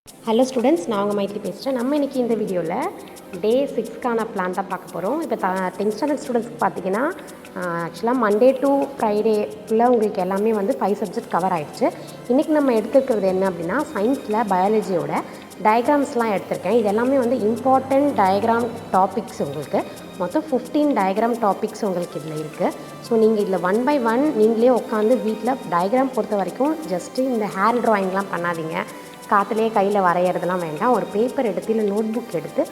Hello students, நான் உங்கள் மைத்ரி பேசுகிறேன். நம்ம இன்றைக்கி இந்த வீடியோவில் Day 6க்கான பிளான் தான் பார்க்க போகிறோம். இப்போ 10th ஸ்டாண்டர்ட் ஸ்டூடெண்ட்ஸ்க்கு பார்த்தீங்கன்னா ஆக்சுவலாக மண்டே டு ஃப்ரைடேக்குள்ளே உங்களுக்கு எல்லாமே வந்து 5 சப்ஜெக்ட் கவர் ஆகிடுச்சு. இன்றைக்கி நம்ம எடுத்துக்கிறது என்ன அப்படின்னா, சயின்ஸில் பயாலஜியோட டயக்ராம்ஸ்லாம் எடுத்திருக்கேன். இது எல்லாமே வந்து இம்பார்ட்டண்ட் டயக்ராம் டாபிக்ஸ். உங்களுக்கு மொத்தம் 15 டயக்ராம் டாபிக்ஸ் உங்களுக்கு இதில் இருக்குது. ஸோ நீங்கள் இதில் 1 by 1 நீங்களே உட்காந்து வீட்டில் டயக்ராம் பொறுத்த வரைக்கும் ஜஸ்ட்டு இந்த ஹேர் ட்ராயிங்லாம் பண்ணாதீங்க. காற்றுலேயே கையில் வரைகிறதுலாம் வேண்டாம். ஒரு பேப்பர் எடுத்து இல்லை நோட் புக் எடுத்து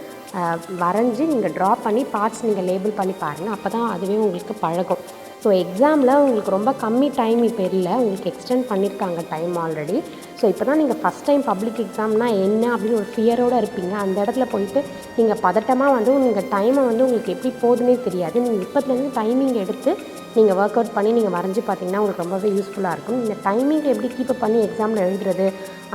வரைஞ்சி நீங்கள் ட்ரா பண்ணி பார்ட்ஸ் நீங்கள் லேபிள் பண்ணி பாருங்கள். அப்போ தான் அதுவே உங்களுக்கு பழகும். ஸோ எக்ஸாமில் உங்களுக்கு ரொம்ப கம்மி டைம் இப்போ இல்லை, உங்களுக்கு எக்ஸ்டெண்ட் பண்ணியிருக்காங்க டைம் ஆல்ரெடி. ஸோ இப்போ தான் நீங்கள் ஃபஸ்ட் டைம் பப்ளிக் எக்ஸாம்னா என்ன அப்படின்னு ஒரு ஃபியரோடு இருப்பீங்க. அந்த இடத்துல போயிட்டு நீங்கள் பதட்டமாக வந்து நீங்கள் டைமை வந்து உங்களுக்கு எப்படி போகுதுன்னே தெரியாது. நீங்கள் இப்போத்துலேருந்து டைமிங் எடுத்து நீங்கள் ஒர்க் அவுட் பண்ணி நீங்கள் வரைஞ்சி பார்த்தீங்கன்னா உங்களுக்கு ரொம்பவே யூஸ்ஃபுல்லாக இருக்கும். இந்த டைமிங் எப்படி கீப்பப் பண்ணி எக்ஸாமில் எழுதுறது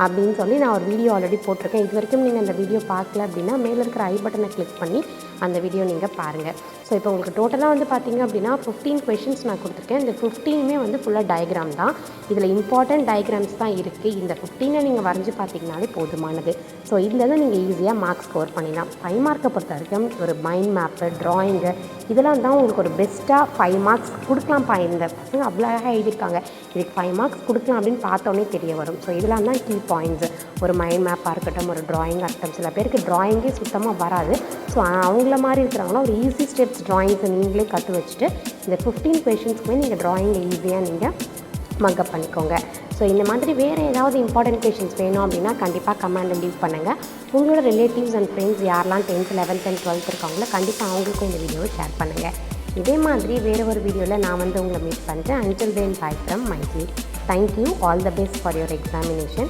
அப்படின்னு சொல்லி நான் ஒரு வீடியோ ஆல்ரெடி போட்டிருக்கேன். இது வரைக்கும் நீங்கள் அந்த வீடியோ பார்க்கல அப்படின்னா மேலே இருக்கிற ஐ பட்டனை கிளிக் பண்ணி அந்த வீடியோ நீங்கள் பாருங்கள். ஸோ இப்போ உங்களுக்கு டோட்டலாக வந்து பார்த்திங்க அப்படின்னா 15 கொஷின்ஸ் நான் கொடுத்துருக்கேன். இந்த 15மே வந்து ஃபுல்லாக டயக்ராம் தான். இதில் இம்பார்ட்டன்ட் டயக்ராம்ஸ் தான் இருக்குது. இந்த 15 நீங்கள் வரைஞ்சி பார்த்தீங்கனாலே போதுமானது. ஸோ இதில் தான் நீங்கள் ஈஸியாக மார்க்ஸ் ஸ்கோர் பண்ணிடலாம். 5 மார்க்கை பொறுத்த வரைக்கும் ஒரு மைண்ட் மேப்பு, ட்ராயிங்கு இதெல்லாம் தான் உங்களுக்கு ஒரு பெஸ்ட்டாக 5 மார்க்ஸ் கொடுக்கலாம்ப்பா. இந்த பசங்க அவ்வளோ அழகாக எழுதியிருக்காங்க, இதுக்கு 5 மார்க்ஸ் கொடுக்கலாம் அப்படின்னு பார்த்தோன்னே தெரிய வரும். ஸோ இதெல்லாம் தான் கீ பாயிண்ட்ஸு. ஒரு மைண்ட் மேப்பாக இருக்கட்டும், ஒரு ட்ராயிங் இருக்கட்டும். சில பேருக்கு ட்ராயிங்கே சுத்தமாக வராது. ஸோ அவங்கள மாதிரி இருக்கிறவங்களாம் ஒரு ஈஸி ஸ்டெப்ஸ் ட்ராயிங்ஸை நீங்களே கற்று வச்சுட்டு இந்த 15 கொஷின்ஸ்க்குமே நீங்கள் ட்ராயிங்கை ஈஸியாக நீங்கள் மக்கப் பண்ணிக்கோங்க. ஸோ இந்த மாதிரி வேறு ஏதாவது இம்பார்ட்டன்ட் கொஷின்ஸ் வேணும் அப்படின்னா கண்டிப்பாக கமெண்டில் லீவ் பண்ணுங்கள். உங்களோட ரிலேட்டிவ்ஸ் அண்ட் ஃப்ரெண்ட்ஸ் யாரெல்லாம் 10th 11th and 12th இருக்காங்களோ கண்டிப்பாக அவங்களுக்கும் இந்த வீடியோவை ஷேர் பண்ணுங்கள். இதே மாதிரி வேறு ஒரு வீடியோவில் நான் வந்து உங்களை மீட் பண்ணுறேன். Until then, bye from Mythri. Thank you. All the best for your examination.